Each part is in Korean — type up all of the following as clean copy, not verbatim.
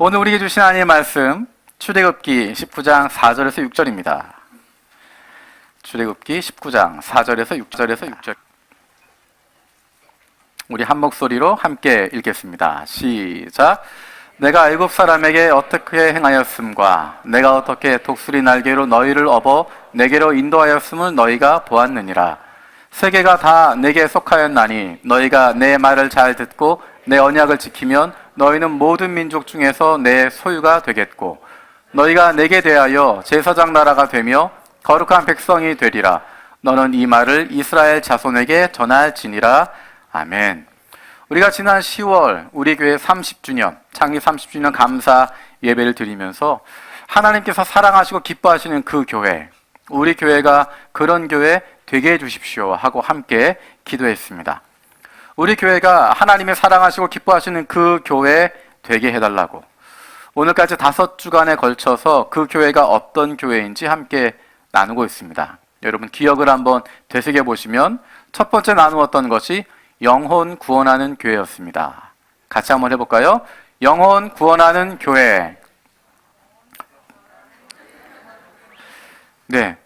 오늘 우리에게 주신 하나님의 말씀 출애굽기 19장 4절에서 6절입니다. 출애굽기 19장 4절에서 6절. 우리 한 목소리로 함께 읽겠습니다. 시작. 내가 애굽 사람에게 어떻게 행하였음과 내가 어떻게 독수리 날개로 너희를 업어 내게로 인도하였음을 너희가 보았느니라. 세계가 다 내게 속하였나니 너희가 내 말을 잘 듣고 내 언약을 지키면 너희는 모든 민족 중에서 내 소유가 되겠고 너희가 내게 대하여 제사장 나라가 되며 거룩한 백성이 되리라. 너는 이 말을 이스라엘 자손에게 전할지니라. 아멘. 우리가 지난 10월 우리 교회 30주년, 창립 30주년 감사 예배를 드리면서 하나님께서 사랑하시고 기뻐하시는 그 교회, 우리 교회가 그런 교회 되게 해주십시오 하고 함께 기도했습니다. 우리 교회가 하나님의 사랑하시고 기뻐하시는 그 교회 되게 해달라고 오늘까지 5주간에 걸쳐서 그 교회가 어떤 교회인지 함께 나누고 있습니다. 여러분 기억을 한번 되새겨 보시면 첫 번째 나누었던 것이 영혼 구원하는 교회였습니다. 같이 한번 해볼까요? 영혼 구원하는 교회. 네.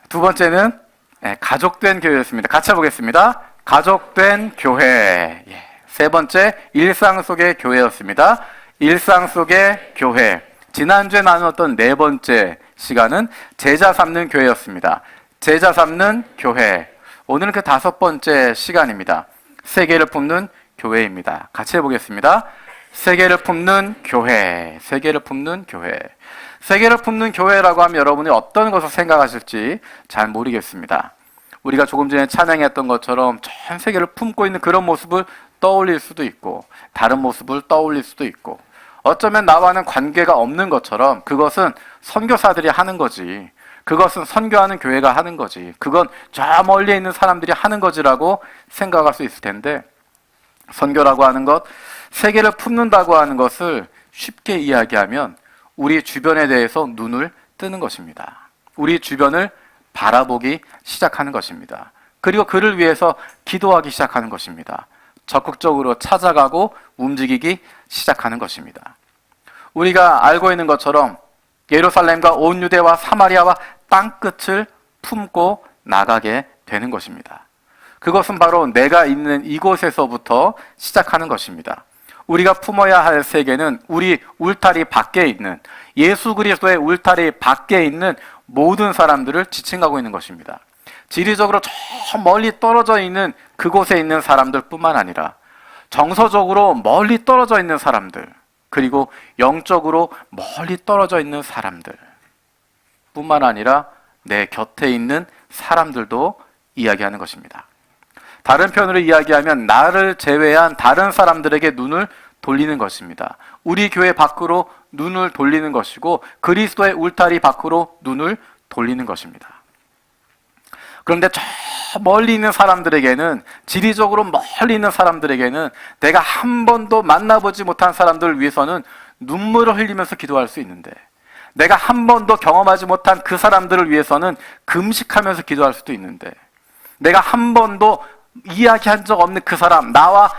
두 번째는 가족된 교회였습니다. 같이 해보겠습니다. 가족된 교회. 세 번째, 일상 속의 교회였습니다. 일상 속의 교회. 지난주에 나누었던 네 번째 시간은 제자 삼는 교회였습니다. 제자 삼는 교회. 오늘은 그 5번째 시간입니다. 세계를 품는 교회입니다. 같이 해보겠습니다. 세계를 품는 교회. 세계를 품는 교회. 세계를 품는 교회라고 하면 여러분이 어떤 것을 생각하실지 잘 모르겠습니다. 우리가 조금 전에 찬양했던 것처럼 전 세계를 품고 있는 그런 모습을 떠올릴 수도 있고 다른 모습을 떠올릴 수도 있고 어쩌면 나와는 관계가 없는 것처럼 그것은 선교사들이 하는 거지, 그것은 선교하는 교회가 하는 거지, 그건 저 멀리 있는 사람들이 하는 거지라고 생각할 수 있을 텐데, 선교라고 하는 것, 세계를 품는다고 하는 것을 쉽게 이야기하면 우리 주변에 대해서 눈을 뜨는 것입니다. 우리 주변을 바라보기 시작하는 것입니다. 그리고 그를 위해서 기도하기 시작하는 것입니다. 적극적으로 찾아가고 움직이기 시작하는 것입니다. 우리가 알고 있는 것처럼 예루살렘과 온 유대와 사마리아와 땅끝을 품고 나가게 되는 것입니다. 그것은 바로 내가 있는 이곳에서부터 시작하는 것입니다. 우리가 품어야 할 세계는 우리 울타리 밖에 있는, 예수 그리스도의 울타리 밖에 있는 모든 사람들을 지칭하고 있는 것입니다. 지리적으로 저 멀리 떨어져 있는 그곳에 있는 사람들 뿐만 아니라 정서적으로 멀리 떨어져 있는 사람들, 그리고 영적으로 멀리 떨어져 있는 사람들 뿐만 아니라 내 곁에 있는 사람들도 이야기하는 것입니다. 다른 편으로 이야기하면 나를 제외한 다른 사람들에게 눈을 돌리는 것입니다. 우리 교회 밖으로 눈을 돌리는 것이고 그리스도의 울타리 밖으로 눈을 돌리는 것입니다. 그런데 저 멀리 있는 사람들에게는, 지리적으로 멀리 있는 사람들에게는, 내가 한 번도 만나보지 못한 사람들을 위해서는 눈물을 흘리면서 기도할 수 있는데, 내가 한 번도 경험하지 못한 그 사람들을 위해서는 금식하면서 기도할 수도 있는데, 내가 한 번도 이야기한 적 없는 그 사람, 나와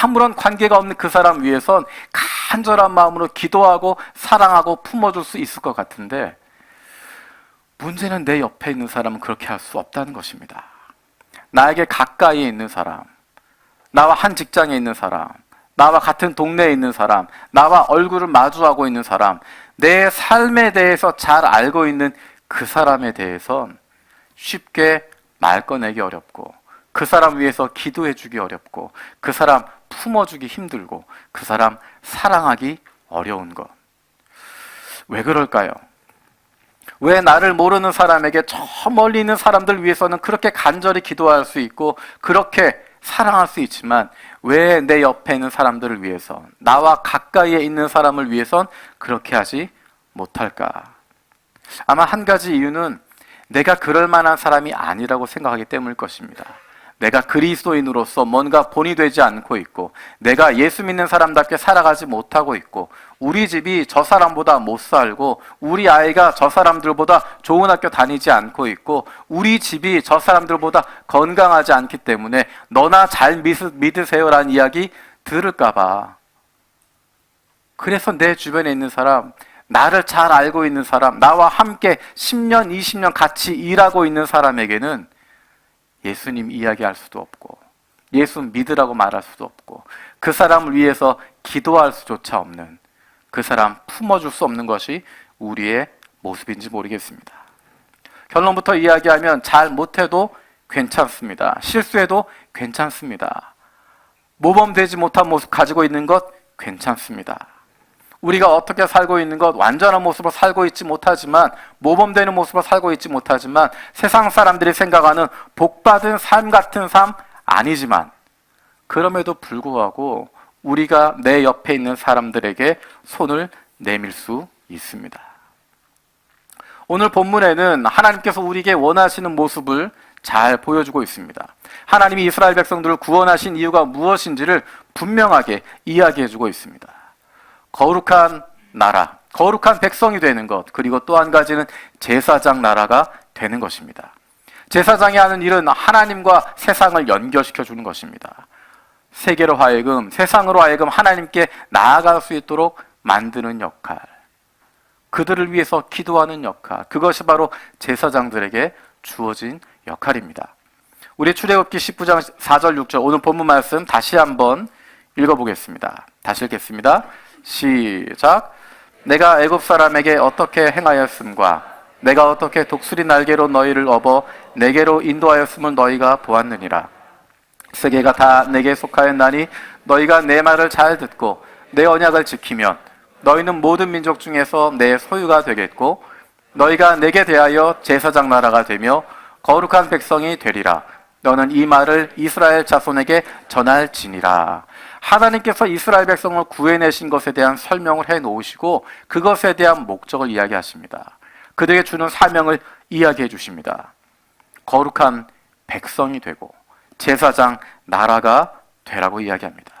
아무런 관계가 없는 그 사람 위해선 간절한 마음으로 기도하고 사랑하고 품어줄 수 있을 것 같은데, 문제는 내 옆에 있는 사람은 그렇게 할 수 없다는 것입니다. 나에게 가까이에 있는 사람, 나와 한 직장에 있는 사람, 나와 같은 동네에 있는 사람, 나와 얼굴을 마주하고 있는 사람, 내 삶에 대해서 잘 알고 있는 그 사람에 대해선 쉽게 말 꺼내기 어렵고, 그 사람 위해서 기도해주기 어렵고, 그 사람 품어주기 힘들고, 그 사람 사랑하기 어려운 것. 왜 그럴까요? 왜 나를 모르는 사람에게 저 멀리 있는 사람들 위해서는 그렇게 간절히 기도할 수 있고 그렇게 사랑할 수 있지만 왜 내 옆에 있는 사람들을 위해서, 나와 가까이에 있는 사람을 위해선 그렇게 하지 못할까? 아마 한 가지 이유는 내가 그럴 만한 사람이 아니라고 생각하기 때문일 것입니다. 내가 그리스도인으로서 뭔가 본이 되지 않고 있고, 내가 예수 믿는 사람답게 살아가지 못하고 있고, 우리 집이 저 사람보다 못 살고, 우리 아이가 저 사람들보다 좋은 학교 다니지 않고 있고, 우리 집이 저 사람들보다 건강하지 않기 때문에 너나 잘 믿으세요라는 이야기 들을까봐 그래서 내 주변에 있는 사람, 나를 잘 알고 있는 사람, 나와 함께 10년, 20년 같이 일하고 있는 사람에게는 예수님 이야기할 수도 없고, 예수 믿으라고 말할 수도 없고, 그 사람을 위해서 기도할 수조차 없는, 그 사람 품어줄 수 없는 것이 우리의 모습인지 모르겠습니다. 결론부터 이야기하면 잘 못해도 괜찮습니다. 실수해도 괜찮습니다. 모범되지 못한 모습 가지고 있는 것 괜찮습니다. 우리가 어떻게 살고 있는 것, 완전한 모습으로 살고 있지 못하지만, 모범되는 모습으로 살고 있지 못하지만, 세상 사람들이 생각하는 복받은 삶 같은 삶 아니지만, 그럼에도 불구하고 우리가 내 옆에 있는 사람들에게 손을 내밀 수 있습니다. 오늘 본문에는 하나님께서 우리에게 원하시는 모습을 잘 보여주고 있습니다. 하나님이 이스라엘 백성들을 구원하신 이유가 무엇인지를 분명하게 이야기해주고 있습니다. 거룩한 나라, 거룩한 백성이 되는 것, 그리고 또 한 가지는 제사장 나라가 되는 것입니다. 제사장이 하는 일은 하나님과 세상을 연결시켜 주는 것입니다. 세계로 하여금, 세상으로 하여금 하나님께 나아갈 수 있도록 만드는 역할, 그들을 위해서 기도하는 역할, 그것이 바로 제사장들에게 주어진 역할입니다. 우리 출애굽기 19장 4절 6절 오늘 본문 말씀 다시 한번 읽어보겠습니다. 다시 읽겠습니다. 시작. 내가 애굽 사람에게 어떻게 행하였음과 내가 어떻게 독수리 날개로 너희를 업어 내게로 인도하였음을 너희가 보았느니라. 세계가 다 내게 속하였나니 너희가 내 말을 잘 듣고 내 언약을 지키면 너희는 모든 민족 중에서 내 소유가 되겠고 너희가 내게 대하여 제사장 나라가 되며 거룩한 백성이 되리라. 너는 이 말을 이스라엘 자손에게 전할지니라. 하나님께서 이스라엘 백성을 구해내신 것에 대한 설명을 해놓으시고 그것에 대한 목적을 이야기하십니다. 그들에게 주는 사명을 이야기해 주십니다. 거룩한 백성이 되고 제사장 나라가 되라고 이야기합니다.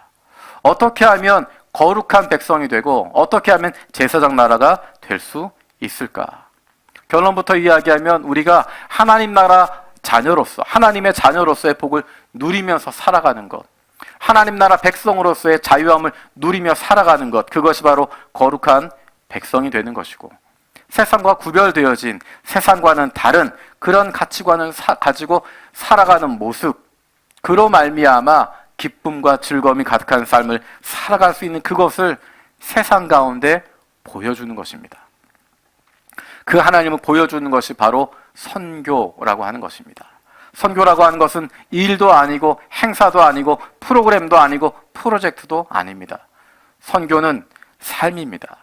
어떻게 하면 거룩한 백성이 되고 어떻게 하면 제사장 나라가 될 수 있을까? 결론부터 이야기하면 우리가 하나님 나라 자녀로서, 하나님의 자녀로서의 복을 누리면서 살아가는 것, 하나님 나라 백성으로서의 자유함을 누리며 살아가는 것, 그것이 바로 거룩한 백성이 되는 것이고, 세상과 구별되어진, 세상과는 다른 그런 가치관을 가지고 살아가는 모습, 그로 말미암아 기쁨과 즐거움이 가득한 삶을 살아갈 수 있는 그것을 세상 가운데 보여주는 것입니다. 그 하나님을 보여주는 것이 바로 선교라고 하는 것입니다. 선교라고 하는 것은 일도 아니고 행사도 아니고 프로그램도 아니고 프로젝트도 아닙니다. 선교는 삶입니다.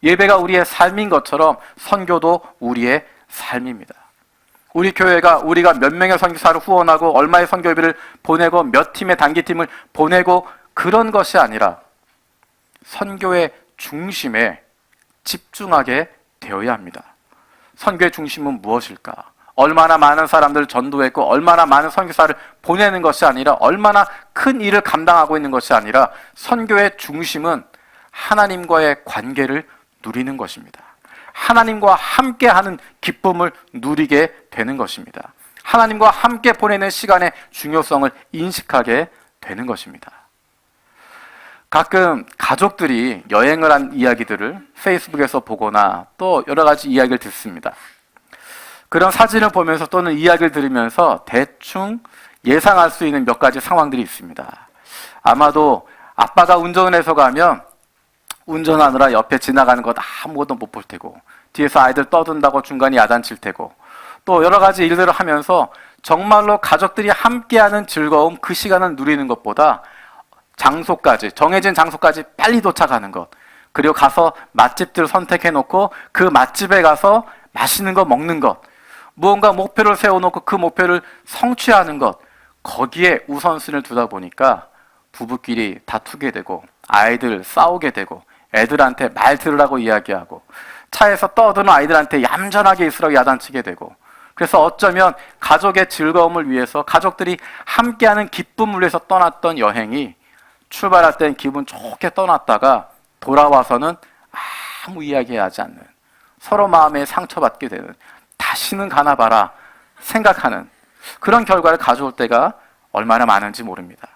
예배가 우리의 삶인 것처럼 선교도 우리의 삶입니다. 우리 교회가 우리가 몇 명의 선교사를 후원하고 얼마의 선교비를 보내고 몇 팀의 단기팀을 보내고 그런 것이 아니라 선교의 중심에 집중하게 되어야 합니다. 선교의 중심은 무엇일까? 얼마나 많은 사람들을 전도했고 얼마나 많은 선교사를 보내는 것이 아니라 얼마나 큰 일을 감당하고 있는 것이 아니라 선교의 중심은 하나님과의 관계를 누리는 것입니다. 하나님과 함께하는 기쁨을 누리게 되는 것입니다. 하나님과 함께 보내는 시간의 중요성을 인식하게 되는 것입니다. 가끔 가족들이 여행을 한 이야기들을 페이스북에서 보거나 또 여러 가지 이야기를 듣습니다. 그런 사진을 보면서 또는 이야기를 들으면서 대충 예상할 수 있는 몇 가지 상황들이 있습니다. 아마도 아빠가 운전을 해서 가면 운전하느라 옆에 지나가는 것 아무것도 못 볼 테고, 뒤에서 아이들 떠든다고 중간에 야단칠 테고, 또 여러 가지 일들을 하면서 정말로 가족들이 함께하는 즐거움, 그 시간을 누리는 것보다 장소까지, 정해진 장소까지 빨리 도착하는 것, 그리고 가서 맛집들 선택해놓고 그 맛집에 가서 맛있는 거 먹는 것, 무언가 목표를 세워놓고 그 목표를 성취하는 것, 거기에 우선순위를 두다 보니까 부부끼리 다투게 되고 아이들 싸우게 되고 애들한테 말 들으라고 이야기하고 차에서 떠드는 아이들한테 얌전하게 있으라고 야단치게 되고, 그래서 어쩌면 가족의 즐거움을 위해서, 가족들이 함께하는 기쁨을 위해서 떠났던 여행이 출발할 땐 기분 좋게 떠났다가 돌아와서는 아무 이야기하지 않는, 서로 마음에 상처받게 되는, 다시는 가나 봐라 생각하는 그런 결과를 가져올 때가 얼마나 많은지 모릅니다.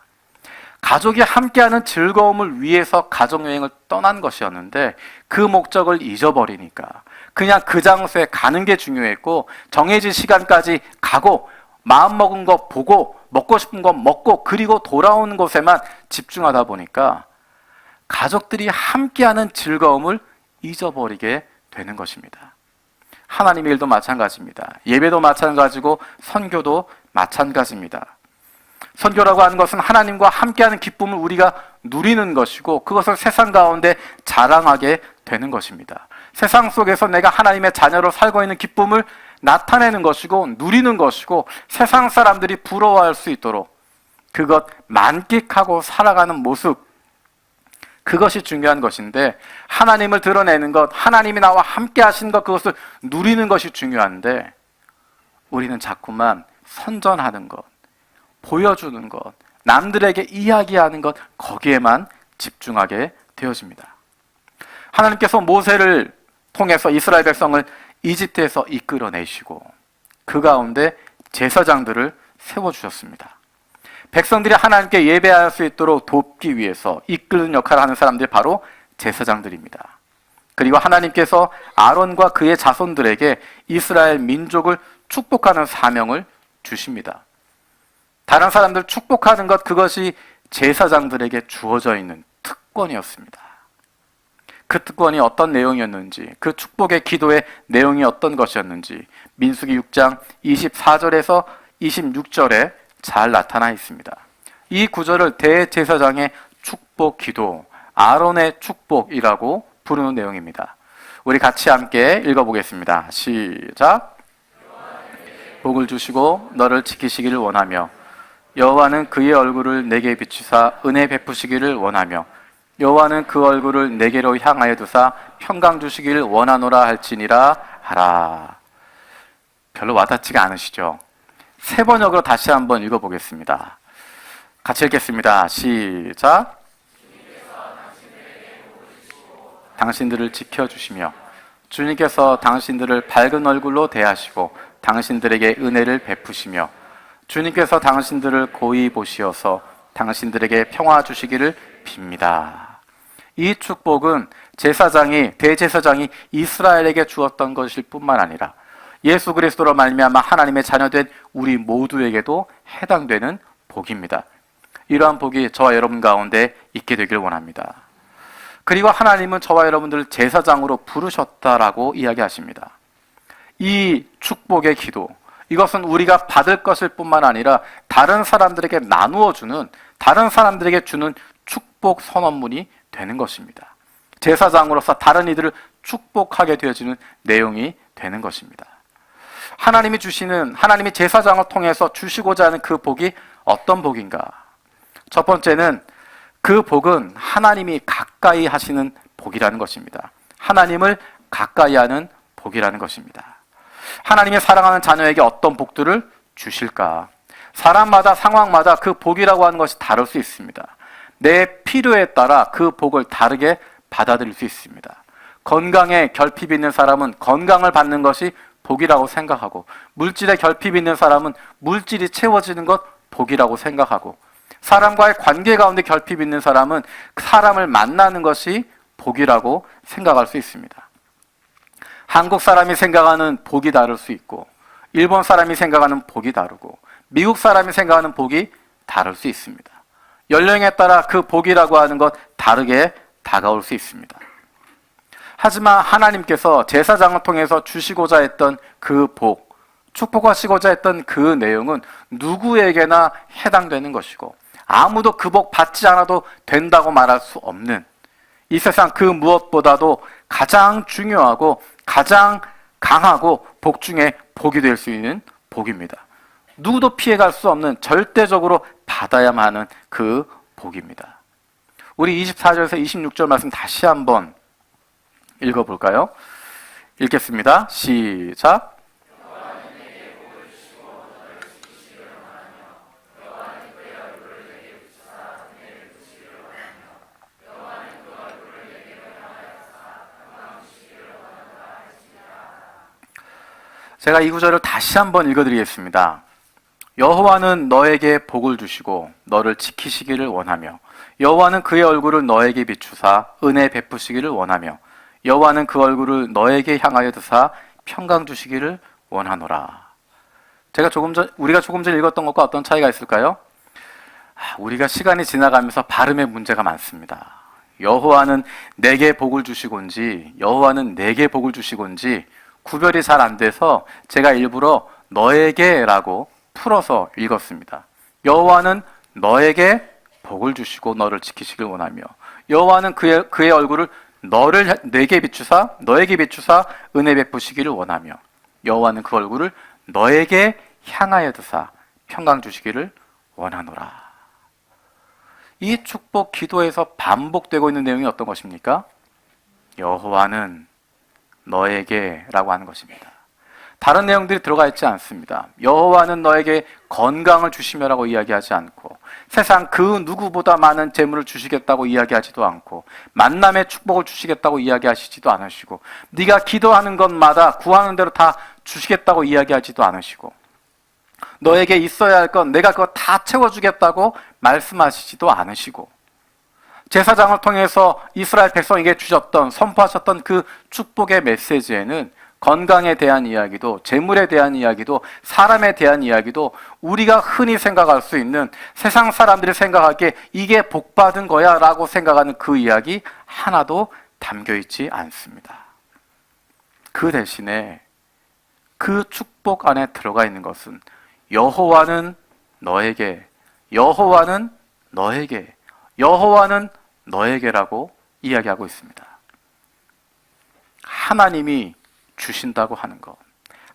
가족이 함께하는 즐거움을 위해서 가족여행을 떠난 것이었는데 그 목적을 잊어버리니까 그냥 그 장소에 가는 게 중요했고 정해진 시간까지 가고 마음먹은 거 보고 먹고 싶은 거 먹고 그리고 돌아오는 것에만 집중하다 보니까 가족들이 함께하는 즐거움을 잊어버리게 되는 것입니다. 하나님의 일도 마찬가지입니다. 예배도 마찬가지고 선교도 마찬가지입니다. 선교라고 하는 것은 하나님과 함께하는 기쁨을 우리가 누리는 것이고 그것을 세상 가운데 자랑하게 되는 것입니다. 세상 속에서 내가 하나님의 자녀로 살고 있는 기쁨을 나타내는 것이고 누리는 것이고 세상 사람들이 부러워할 수 있도록 그것 만끽하고 살아가는 모습, 그것이 중요한 것인데 하나님을 드러내는 것, 하나님이 나와 함께 하신 것, 그것을 누리는 것이 중요한데 우리는 자꾸만 선전하는 것, 보여주는 것, 남들에게 이야기하는 것, 거기에만 집중하게 되어집니다. 하나님께서 모세를 통해서 이스라엘 백성을 이집트에서 이끌어내시고 그 가운데 제사장들을 세워주셨습니다. 백성들이 하나님께 예배할 수 있도록 돕기 위해서 이끄는 역할을 하는 사람들이 바로 제사장들입니다. 그리고 하나님께서 아론과 그의 자손들에게 이스라엘 민족을 축복하는 사명을 주십니다. 다른 사람들 축복하는 것, 그것이 제사장들에게 주어져 있는 특권이었습니다. 그 특권이 어떤 내용이었는지, 그 축복의 기도의 내용이 어떤 것이었는지 민수기 6장 24절에서 26절에 잘 나타나 있습니다. 이 구절을 대제사장의 축복 기도, 아론의 축복이라고 부르는 내용입니다. 우리 같이 함께 읽어보겠습니다. 시작. 복을 주시고 너를 지키시기를 원하며 여호와는 그의 얼굴을 내게 비추사 은혜 베푸시기를 원하며 여호와는 그 얼굴을 내게로 향하여 두사 평강 주시기를 원하노라 할지니라 하라. 별로 와닿지가 않으시죠? 세 번역으로 다시 한번 읽어보겠습니다. 같이 읽겠습니다. 시작. 당신들을 지켜주시며 주님께서 당신들을 밝은 얼굴로 대하시고 당신들에게 은혜를 베푸시며 주님께서 당신들을 고이 보시어서 당신들에게 평화 주시기를 빕니다. 이 축복은 대제사장이 이스라엘에게 주었던 것일 뿐만 아니라 예수 그리스도로 말미암아 하나님의 자녀된 우리 모두에게도 해당되는 복입니다. 이러한 복이 저와 여러분 가운데 있게 되길 원합니다. 그리고 하나님은 저와 여러분들을 제사장으로 부르셨다라고 이야기하십니다. 이 축복의 기도, 이것은 우리가 받을 것일 뿐만 아니라 다른 사람들에게 나누어 주는, 다른 사람들에게 주는 축복 선언문이 되는 것입니다. 제사장으로서 다른 이들을 축복하게 되어지는 내용이 되는 것입니다. 하나님이 제사장을 통해서 주시고자 하는 그 복이 어떤 복인가? 첫 번째는 그 복은 하나님이 가까이 하시는 복이라는 것입니다. 하나님을 가까이 하는 복이라는 것입니다. 하나님의 사랑하는 자녀에게 어떤 복들을 주실까? 사람마다 상황마다 그 복이라고 하는 것이 다를 수 있습니다. 내 필요에 따라 그 복을 다르게 받아들일 수 있습니다. 건강에 결핍이 있는 사람은 건강을 받는 것이 복이라고 생각하고, 물질에 결핍이 있는 사람은 물질이 채워지는 것 복이라고 생각하고, 사람과의 관계 가운데 결핍이 있는 사람은 사람을 만나는 것이 복이라고 생각할 수 있습니다. 한국 사람이 생각하는 복이 다를 수 있고, 일본 사람이 생각하는 복이 다르고, 미국 사람이 생각하는 복이 다를 수 있습니다. 연령에 따라 그 복이라고 하는 것 다르게 다가올 수 있습니다. 하지만 하나님께서 제사장을 통해서 주시고자 했던 그 복, 축복하시고자 했던 그 내용은 누구에게나 해당되는 것이고, 아무도 그 복 받지 않아도 된다고 말할 수 없는, 이 세상 그 무엇보다도 가장 중요하고 가장 강하고 복 중에 복이 될 수 있는 복입니다. 누구도 피해갈 수 없는, 절대적으로 받아야만 하는 그 복입니다. 우리 24절에서 26절 말씀 다시 한번 읽어볼까요? 읽겠습니다. 시작. 제가 이 구절을 다시 한번 읽어드리겠습니다. 여호와는 너에게 복을 주시고 너를 지키시기를 원하며 여호와는 그의 얼굴을 너에게 비추사 은혜 베푸시기를 원하며 여호와는 그 얼굴을 너에게 향하여 드사 평강 주시기를 원하노라. 우리가 조금 전 읽었던 것과 어떤 차이가 있을까요? 우리가 시간이 지나가면서 발음의 문제가 많습니다. 여호와는 내게 복을 주시곤지 여호와는 내게 복을 주시곤지 구별이 잘 안 돼서 제가 일부러 너에게라고 풀어서 읽었습니다. 여호와는 너에게 복을 주시고 너를 지키시길 원하며 여호와는 그의 얼굴을 너에게 비추사 은혜 베푸시기를 원하며 여호와는 그 얼굴을 너에게 향하여 드사 평강 주시기를 원하노라. 이 축복 기도에서 반복되고 있는 내용이 어떤 것입니까? 여호와는 너에게라고 하는 것입니다. 다른 내용들이 들어가 있지 않습니다. 여호와는 너에게 건강을 주시며라고 이야기하지 않고 세상 그 누구보다 많은 재물을 주시겠다고 이야기하지도 않고 만남의 축복을 주시겠다고 이야기하시지도 않으시고 네가 기도하는 것마다 구하는 대로 다 주시겠다고 이야기하지도 않으시고 너에게 있어야 할 건 내가 그거 다 채워주겠다고 말씀하시지도 않으시고 제사장을 통해서 이스라엘 백성에게 주셨던 선포하셨던 그 축복의 메시지에는 건강에 대한 이야기도 재물에 대한 이야기도 사람에 대한 이야기도 우리가 흔히 생각할 수 있는 세상 사람들이 생각하기에 이게 복받은 거야 라고 생각하는 그 이야기 하나도 담겨있지 않습니다. 그 대신에 그 축복 안에 들어가 있는 것은 여호와는 너에게 라고 이야기하고 있습니다. 하나님이 주신다고 하는 것,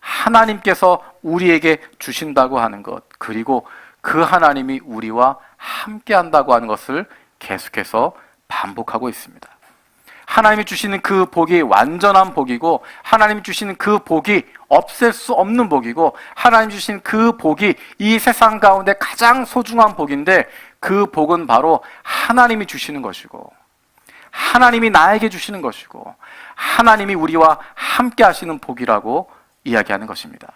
하나님께서 우리에게 주신다고 하는 것, 그리고 그 하나님이 우리와 함께 한다고 하는 것을 계속해서 반복하고 있습니다. 하나님이 주시는 그 복이 완전한 복이고 하나님이 주시는 그 복이 없앨 수 없는 복이고 하나님이 주신 그 복이 이 세상 가운데 가장 소중한 복인데 그 복은 바로 하나님이 주시는 것이고 하나님이 나에게 주시는 것이고 하나님이 우리와 함께 하시는 복이라고 이야기하는 것입니다.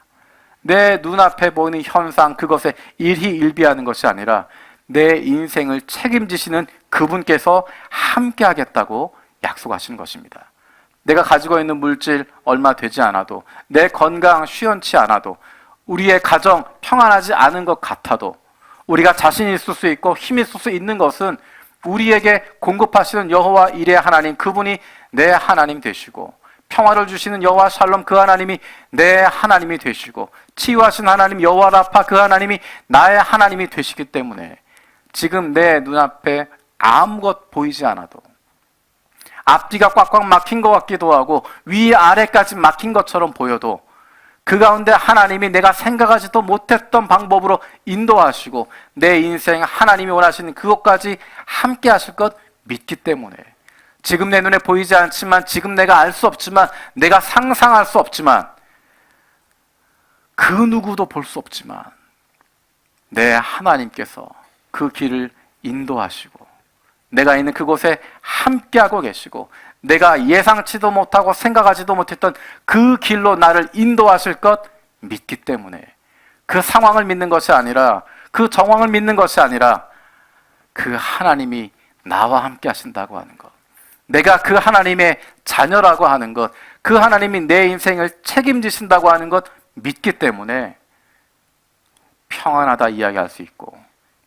내 눈앞에 보이는 현상 그것에 일희일비하는 것이 아니라 내 인생을 책임지시는 그분께서 함께 하겠다고 약속하시는 것입니다. 내가 가지고 있는 물질 얼마 되지 않아도 내 건강 쉬운치 않아도 우리의 가정 평안하지 않은 것 같아도 우리가 자신 있을 수 있고 힘 있을 수 있는 것은 우리에게 공급하시는 여호와 일의 하나님 그분이 내 하나님 되시고 평화를 주시는 여호와 샬롬 그 하나님이 내 하나님이 되시고 치유하신 하나님 여호와 라파 그 하나님이 나의 하나님이 되시기 때문에 지금 내 눈앞에 아무것 보이지 않아도 앞뒤가 꽉꽉 막힌 것 같기도 하고 위아래까지 막힌 것처럼 보여도 그 가운데 하나님이 내가 생각하지도 못했던 방법으로 인도하시고 내 인생 하나님이 원하시는 그것까지 함께 하실 것 믿기 때문에 지금 내 눈에 보이지 않지만 지금 내가 알 수 없지만 내가 상상할 수 없지만 그 누구도 볼 수 없지만 내 하나님께서 그 길을 인도하시고 내가 있는 그곳에 함께하고 계시고 내가 예상치도 못하고 생각하지도 못했던 그 길로 나를 인도하실 것 믿기 때문에 그 상황을 믿는 것이 아니라 그 정황을 믿는 것이 아니라 그 하나님이 나와 함께 하신다고 하는 것 내가 그 하나님의 자녀라고 하는 것 그 하나님이 내 인생을 책임지신다고 하는 것 믿기 때문에 평안하다 이야기할 수 있고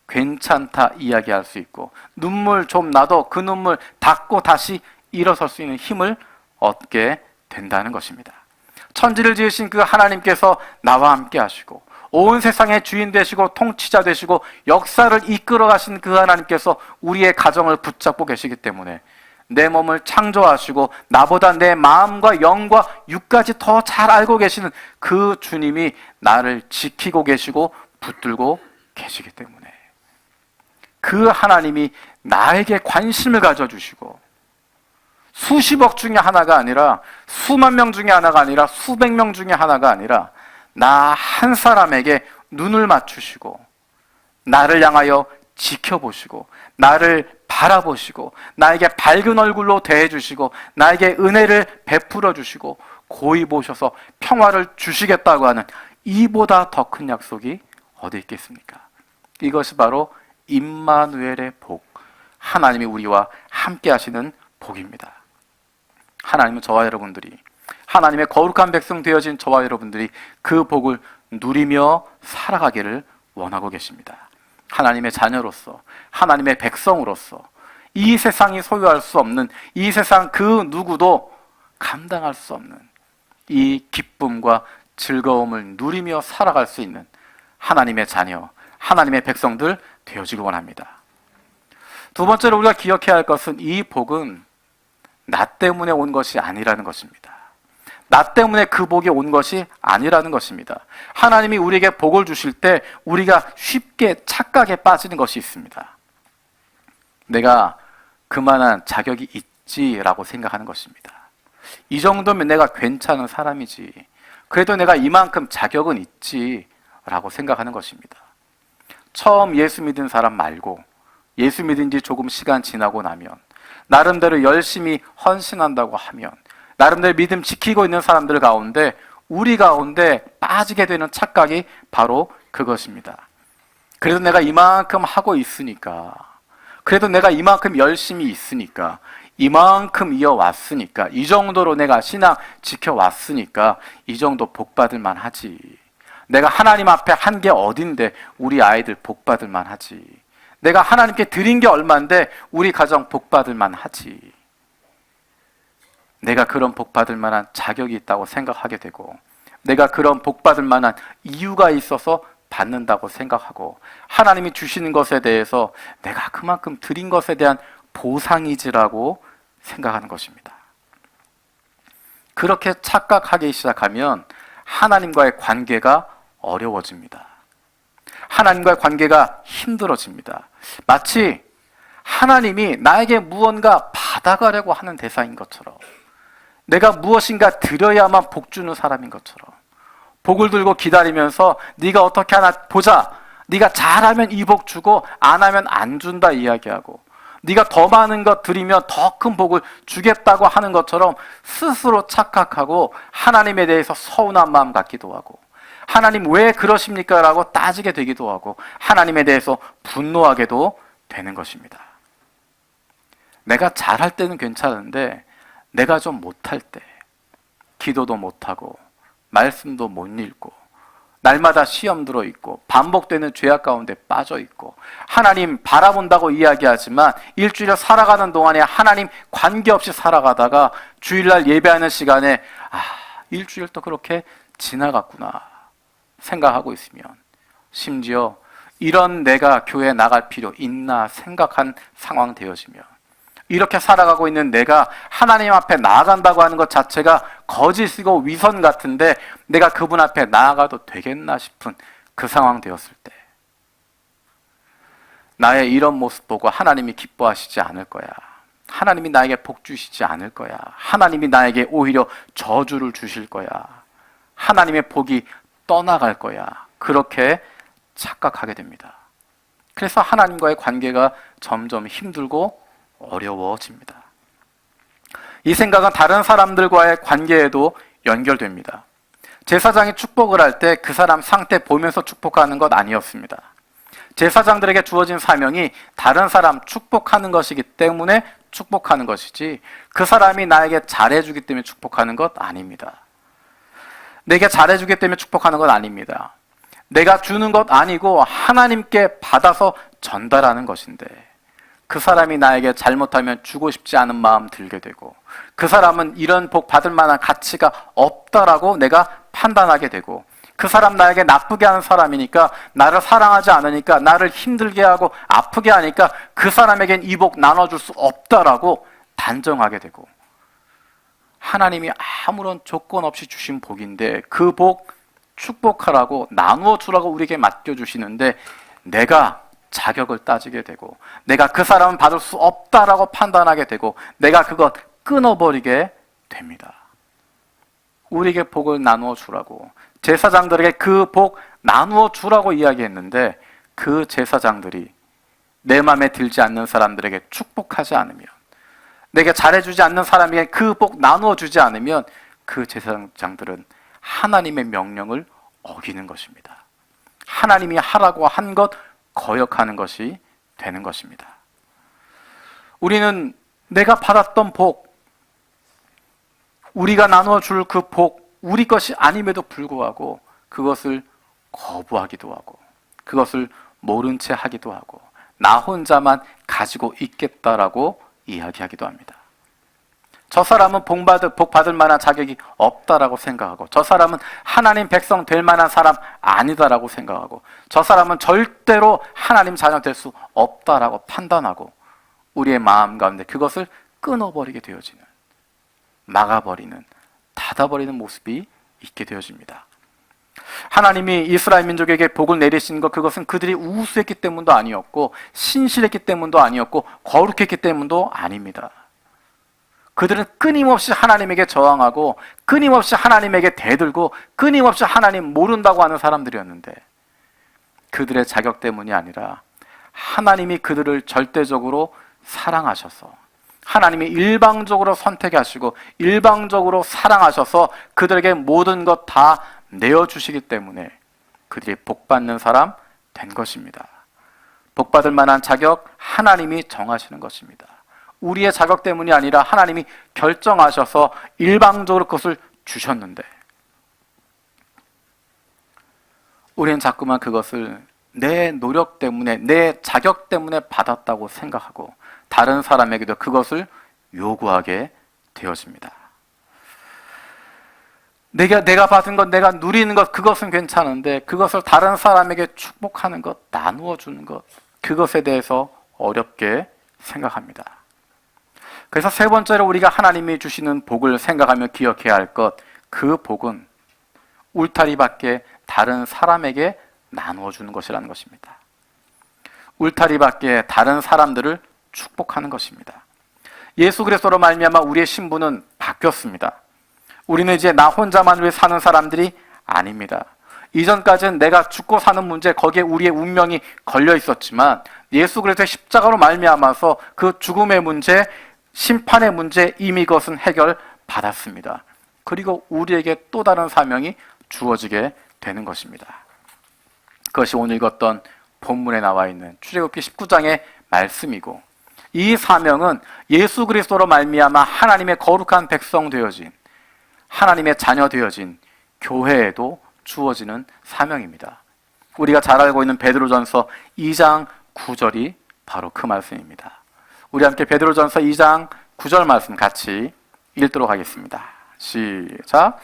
괜찮다 이야기할 수 있고 눈물 좀 나도 그 눈물 닦고 다시 일어설 수 있는 힘을 얻게 된다는 것입니다. 천지를 지으신 그 하나님께서 나와 함께 하시고 온 세상의 주인 되시고 통치자 되시고 역사를 이끌어 가신 그 하나님께서 우리의 가정을 붙잡고 계시기 때문에 내 몸을 창조하시고 나보다 내 마음과 영과 육까지 더 잘 알고 계시는 그 주님이 나를 지키고 계시고 붙들고 계시기 때문에 그 하나님이 나에게 관심을 가져주시고 수십억 중에 하나가 아니라 수만 명 중에 하나가 아니라 수백 명 중에 하나가 아니라 나 한 사람에게 눈을 맞추시고 나를 향하여 지켜보시고 나를 바라보시고 나에게 밝은 얼굴로 대해주시고 나에게 은혜를 베풀어 주시고 고이 보셔서 평화를 주시겠다고 하는 이보다 더 큰 약속이 어디 있겠습니까? 이것이 바로 임마누엘의 복, 하나님이 우리와 함께 하시는 복입니다. 하나님은 저와 여러분들이, 하나님의 거룩한 백성 되어진 저와 여러분들이 그 복을 누리며 살아가기를 원하고 계십니다. 하나님의 자녀로서, 하나님의 백성으로서 이 세상이 소유할 수 없는, 이 세상 그 누구도 감당할 수 없는 이 기쁨과 즐거움을 누리며 살아갈 수 있는 하나님의 자녀, 하나님의 백성들 되어지길 원합니다. 두 번째로 우리가 기억해야 할 것은 이 복은 나 때문에 온 것이 아니라는 것입니다. 나 때문에 그 복이 온 것이 아니라는 것입니다. 하나님이 우리에게 복을 주실 때 우리가 쉽게 착각에 빠지는 것이 있습니다. 내가 그만한 자격이 있지라고 생각하는 것입니다. 이 정도면 내가 괜찮은 사람이지, 그래도 내가 이만큼 자격은 있지라고 생각하는 것입니다. 처음 예수 믿은 사람 말고 예수 믿은 지 조금 시간 지나고 나면, 나름대로 열심히 헌신한다고 하면, 나름대로 믿음 지키고 있는 사람들 가운데 우리 가운데 빠지게 되는 착각이 바로 그것입니다. 그래도 내가 이만큼 하고 있으니까, 그래도 내가 이만큼 열심히 있으니까, 이만큼 이어왔으니까, 이 정도로 내가 신앙 지켜왔으니까 이 정도 복받을 만하지. 내가 하나님 앞에 한 게 어딘데 우리 아이들 복받을 만하지. 내가 하나님께 드린 게 얼만데 우리 가정 복받을 만하지. 내가 그런 복받을 만한 자격이 있다고 생각하게 되고, 내가 그런 복받을 만한 이유가 있어서 받는다고 생각하고, 하나님이 주시는 것에 대해서 내가 그만큼 드린 것에 대한 보상이지라고 생각하는 것입니다. 그렇게 착각하기 시작하면 하나님과의 관계가 어려워집니다. 하나님과의 관계가 힘들어집니다. 마치 하나님이 나에게 무언가 받아가려고 하는 대상인 것처럼, 내가 무엇인가 드려야만 복 주는 사람인 것처럼, 복을 들고 기다리면서 네가 어떻게 하나 보자, 네가 잘하면 이 복 주고 안 하면 안 준다 이야기하고, 네가 더 많은 것 드리면 더 큰 복을 주겠다고 하는 것처럼 스스로 착각하고 하나님에 대해서 서운한 마음 갖기도 하고, 하나님 왜 그러십니까? 라고 따지게 되기도 하고, 하나님에 대해서 분노하게도 되는 것입니다. 내가 잘할 때는 괜찮은데 내가 좀 못할 때, 기도도 못하고 말씀도 못 읽고 날마다 시험 들어있고 반복되는 죄악 가운데 빠져있고, 하나님 바라본다고 이야기하지만 일주일을 살아가는 동안에 하나님 관계없이 살아가다가 주일날 예배하는 시간에 일주일 또 그렇게 지나갔구나 생각하고 있으면, 심지어 이런 내가 교회에 나갈 필요 있나 생각한 상황 되어지면, 이렇게 살아가고 있는 내가 하나님 앞에 나아간다고 하는 것 자체가 거짓이고 위선 같은데 내가 그분 앞에 나아가도 되겠나 싶은 그 상황 되었을 때, 나의 이런 모습 보고 하나님이 기뻐하시지 않을 거야. 하나님이 나에게 복 주시지 않을 거야. 하나님이 나에게 오히려 저주를 주실 거야. 하나님의 복이 떠나갈 거야. 그렇게 착각하게 됩니다. 그래서 하나님과의 관계가 점점 힘들고 어려워집니다. 이 생각은 다른 사람들과의 관계에도 연결됩니다. 제사장이 축복을 할 때 그 사람 상태 보면서 축복하는 것 아니었습니다. 제사장들에게 주어진 사명이 다른 사람 축복하는 것이기 때문에 축복하는 것이지, 그 사람이 나에게 잘해주기 때문에 축복하는 것 아닙니다. 내게 잘해주기 때문에 축복하는 것 아닙니다. 내가 주는 것 아니고 하나님께 받아서 전달하는 것인데, 그 사람이 나에게 잘못하면 주고 싶지 않은 마음 들게 되고, 그 사람은 이런 복 받을 만한 가치가 없다라고 내가 판단하게 되고, 그 사람 나에게 나쁘게 하는 사람이니까, 나를 사랑하지 않으니까, 나를 힘들게 하고 아프게 하니까 그 사람에겐 이 복 나눠줄 수 없다라고 단정하게 되고, 하나님이 아무런 조건 없이 주신 복인데 그 복 축복하라고 나누어 주라고 우리에게 맡겨주시는데, 내가 자격을 따지게 되고, 내가 그 사람은 받을 수 없다라고 판단하게 되고, 내가 그것 끊어버리게 됩니다. 우리에게 복을 나누어 주라고, 제사장들에게 그 복 나누어 주라고 이야기했는데, 그 제사장들이 내 마음에 들지 않는 사람들에게 축복하지 않으면, 내게 잘해주지 않는 사람에게 그 복 나누어 주지 않으면, 그 제사장들은 하나님의 명령을 어기는 것입니다. 하나님이 하라고 한 것 거역하는 것이 되는 것입니다. 우리는 내가 받았던 복, 우리가 나누어 줄 그 복, 우리 것이 아님에도 불구하고 그것을 거부하기도 하고 그것을 모른 채 하기도 하고 나 혼자만 가지고 있겠다라고 이야기하기도 합니다. 저 사람은 복 받을 만한 자격이 없다라고 생각하고 저 사람은 하나님 백성 될 만한 사람 아니다라고 생각하고 저 사람은 절대로 하나님 자녀 될 수 없다라고 판단하고 우리의 마음 가운데 그것을 끊어버리게 되어지는, 막아버리는, 닫아버리는 모습이 있게 되어집니다. 하나님이 이스라엘 민족에게 복을 내리신 것, 그것은 그들이 우수했기 때문도 아니었고 신실했기 때문도 아니었고 거룩했기 때문도 아닙니다. 그들은 끊임없이 하나님에게 저항하고 끊임없이 하나님에게 대들고 끊임없이 하나님 모른다고 하는 사람들이었는데 그들의 자격 때문이 아니라 하나님이 그들을 절대적으로 사랑하셔서 하나님이 일방적으로 선택하시고 일방적으로 사랑하셔서 그들에게 모든 것 다 내어주시기 때문에 그들이 복받는 사람 된 것입니다. 복받을 만한 자격 하나님이 정하시는 것입니다. 우리의 자격 때문이 아니라 하나님이 결정하셔서 일방적으로 그것을 주셨는데 우리는 자꾸만 그것을 내 노력 때문에 내 자격 때문에 받았다고 생각하고 다른 사람에게도 그것을 요구하게 되어집니다. 내가 받은 것, 내가 누리는 것, 그것은 괜찮은데 그것을 다른 사람에게 축복하는 것, 나누어 주는 것, 그것에 대해서 어렵게 생각합니다. 그래서 세 번째로 우리가 하나님이 주시는 복을 생각하며 기억해야 할 것, 그 복은 울타리 밖에 다른 사람에게 나누어 주는 것이라는 것입니다. 울타리 밖에 다른 사람들을 축복하는 것입니다. 예수 그리스도로 말미암아 우리의 신분은 바뀌었습니다. 우리는 이제 나 혼자만 위해 사는 사람들이 아닙니다. 이전까지는 내가 죽고 사는 문제, 거기에 우리의 운명이 걸려 있었지만 예수 그리스도의 십자가로 말미암아서 그 죽음의 문제, 심판의 문제 이미 그것은 해결받았습니다. 그리고 우리에게 또 다른 사명이 주어지게 되는 것입니다. 그것이 오늘 읽었던 본문에 나와 있는 출애굽기 19장의 말씀이고 이 사명은 예수 그리스도로 말미암아 하나님의 거룩한 백성 되어진 하나님의 자녀 되어진 교회에도 주어지는 사명입니다. 우리가 잘 알고 있는 베드로전서 2장 9절이 바로 그 말씀입니다. 우리 함께 베드로전서 2장 9절 말씀 같이 읽도록 하겠습니다. 시작.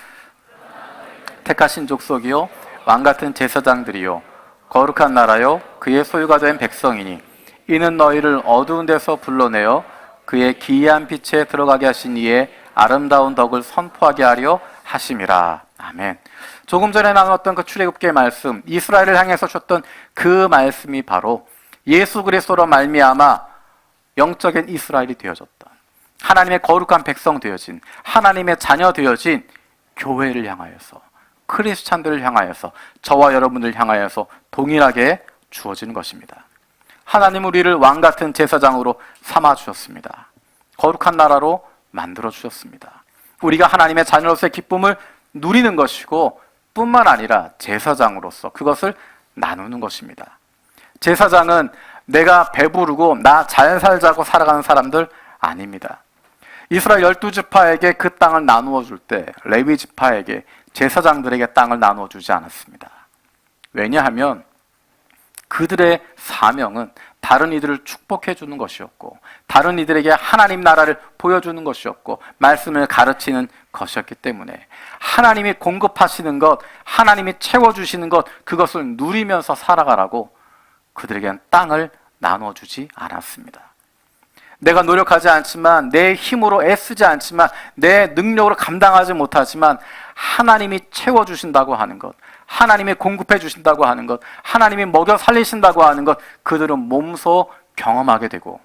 택하신 족속이요 왕같은 제사장들이요 거룩한 나라요 그의 소유가 된 백성이니 이는 너희를 어두운 데서 불러내어 그의 기이한 빛에 들어가게 하신 이의 아름다운 덕을 선포하게 하려 하심이라. 아멘. 조금 전에 나눴던 그 출애굽기의 말씀, 이스라엘을 향해서 주셨던 그 말씀이 바로 예수 그리스도로 말미암아 영적인 이스라엘이 되어졌던 하나님의 거룩한 백성 되어진 하나님의 자녀 되어진 교회를 향하여서 크리스찬들을 향하여서 저와 여러분을 향하여서 동일하게 주어지는 것입니다. 하나님 우리를 왕같은 제사장으로 삼아주셨습니다. 거룩한 나라로 만들어주셨습니다. 우리가 하나님의 자녀로서의 기쁨을 누리는 것이고 뿐만 아니라 제사장으로서 그것을 나누는 것입니다. 제사장은 내가 배부르고 나 잘 살자고 살아가는 사람들 아닙니다. 이스라엘 12지파에게 그 땅을 나누어 줄 때 레위 지파에게 제사장들에게 땅을 나누어 주지 않았습니다. 왜냐하면 그들의 사명은 다른 이들을 축복해 주는 것이었고 다른 이들에게 하나님 나라를 보여주는 것이었고 말씀을 가르치는 것이었기 때문에 하나님이 공급하시는 것, 하나님이 채워주시는 것, 그것을 누리면서 살아가라고 그들에게는 땅을 나눠주지 않았습니다. 내가 노력하지 않지만 내 힘으로 애쓰지 않지만 내 능력으로 감당하지 못하지만 하나님이 채워주신다고 하는 것, 하나님이 공급해 주신다고 하는 것, 하나님이 먹여 살리신다고 하는 것, 그들은 몸소 경험하게 되고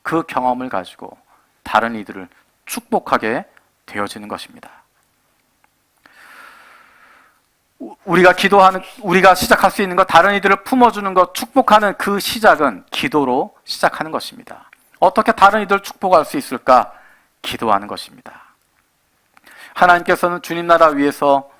그 경험을 가지고 다른 이들을 축복하게 되어지는 것입니다. 우리가 시작할 수 있는 것, 다른 이들을 품어주는 것, 축복하는 그 시작은 기도로 시작하는 것입니다. 어떻게 다른 이들을 축복할 수 있을까? 기도하는 것입니다. 하나님께서는 주님 나라 위에서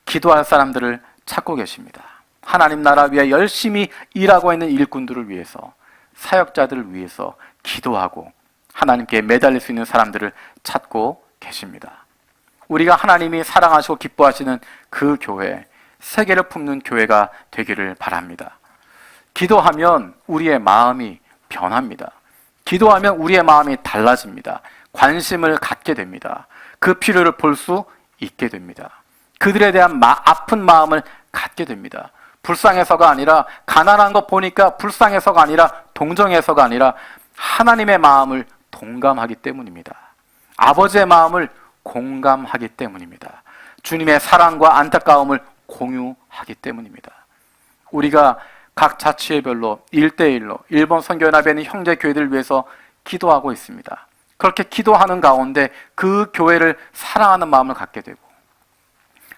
기도할 사람들을 찾고 계십니다. 하나님 나라 위해 열심히 일하고 있는 일꾼들을 위해서, 사역자들을 위해서 기도하고 하나님께 매달릴 수 있는 사람들을 찾고 계십니다. 우리가 하나님이 사랑하시고 기뻐하시는 그 교회, 세계를 품는 교회가 되기를 바랍니다. 기도하면 우리의 마음이 변합니다. 기도하면 우리의 마음이 달라집니다. 관심을 갖게 됩니다. 그 필요를 볼 수 있게 됩니다. 그들에 대한 아픈 마음을 갖게 됩니다. 불쌍해서가 아니라, 가난한 거 보니까 불쌍해서가 아니라, 동정해서가 아니라 하나님의 마음을 동감하기 때문입니다. 아버지의 마음을 공감하기 때문입니다. 주님의 사랑과 안타까움을 공유하기 때문입니다. 우리가 각 자치회별로 1대1로 일본 선교연합에 있는 형제 교회들을 위해서 기도하고 있습니다. 그렇게 기도하는 가운데 그 교회를 사랑하는 마음을 갖게 되고,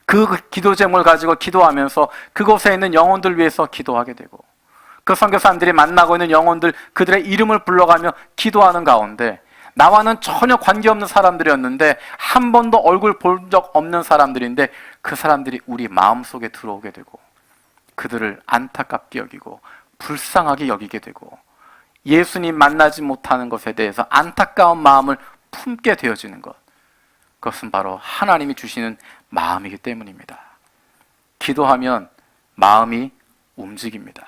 그 기도 제목을 가지고 기도하면서 그곳에 있는 영혼들 위해서 기도하게 되고, 그 선교사님들이 만나고 있는 영혼들, 그들의 이름을 불러가며 기도하는 가운데 나와는 전혀 관계없는 사람들이었는데, 한 번도 얼굴 본 적 없는 사람들인데 그 사람들이 우리 마음속에 들어오게 되고, 그들을 안타깝게 여기고 불쌍하게 여기게 되고, 예수님 만나지 못하는 것에 대해서 안타까운 마음을 품게 되어지는 것, 그것은 바로 하나님이 주시는 마음이기 때문입니다. 기도하면 마음이 움직입니다.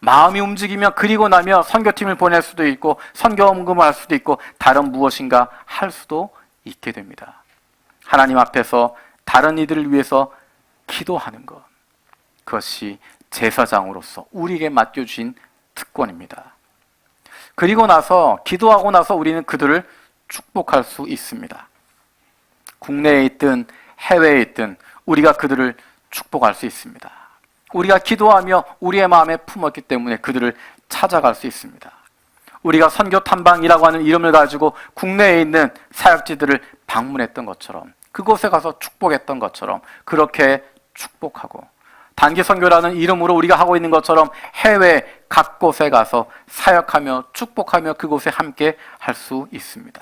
마음이 움직이면 그리고 나면 선교팀을 보낼 수도 있고, 선교원금을 할 수도 있고, 다른 무엇인가 할 수도 있게 됩니다. 하나님 앞에서 다른 이들을 위해서 기도하는 것, 그것이 제사장으로서 우리에게 맡겨주신 특권입니다. 그리고 나서, 기도하고 나서 우리는 그들을 축복할 수 있습니다. 국내에 있든 해외에 있든 우리가 그들을 축복할 수 있습니다. 우리가 기도하며 우리의 마음에 품었기 때문에 그들을 찾아갈 수 있습니다. 우리가 선교 탐방이라고 하는 이름을 가지고 국내에 있는 사역지들을 방문했던 것처럼, 그곳에 가서 축복했던 것처럼 그렇게 축복하고, 단기 선교라는 이름으로 우리가 하고 있는 것처럼 해외 각 곳에 가서 사역하며 축복하며 그곳에 함께 할 수 있습니다.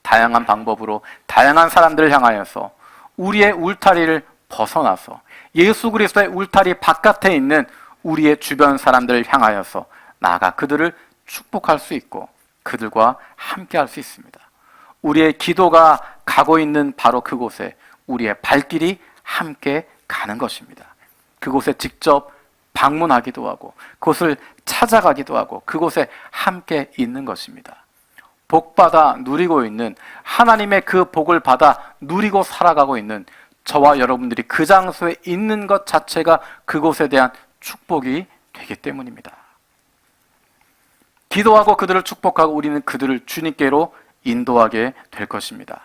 다양한 방법으로 다양한 사람들을 향하여서 우리의 울타리를 벗어나서 예수 그리스도의 울타리 바깥에 있는 우리의 주변 사람들을 향하여서 나아가 그들을 축복할 수 있고 그들과 함께 할 수 있습니다. 우리의 기도가 가고 있는 바로 그곳에 우리의 발길이 함께 가는 것입니다. 그곳에 직접 방문하기도 하고 그곳을 찾아가기도 하고 그곳에 함께 있는 것입니다. 복받아 누리고 있는, 하나님의 그 복을 받아 누리고 살아가고 있는 저와 여러분들이 그 장소에 있는 것 자체가 그곳에 대한 축복이 되기 때문입니다. 기도하고 그들을 축복하고 우리는 그들을 주님께로 인도하게 될 것입니다.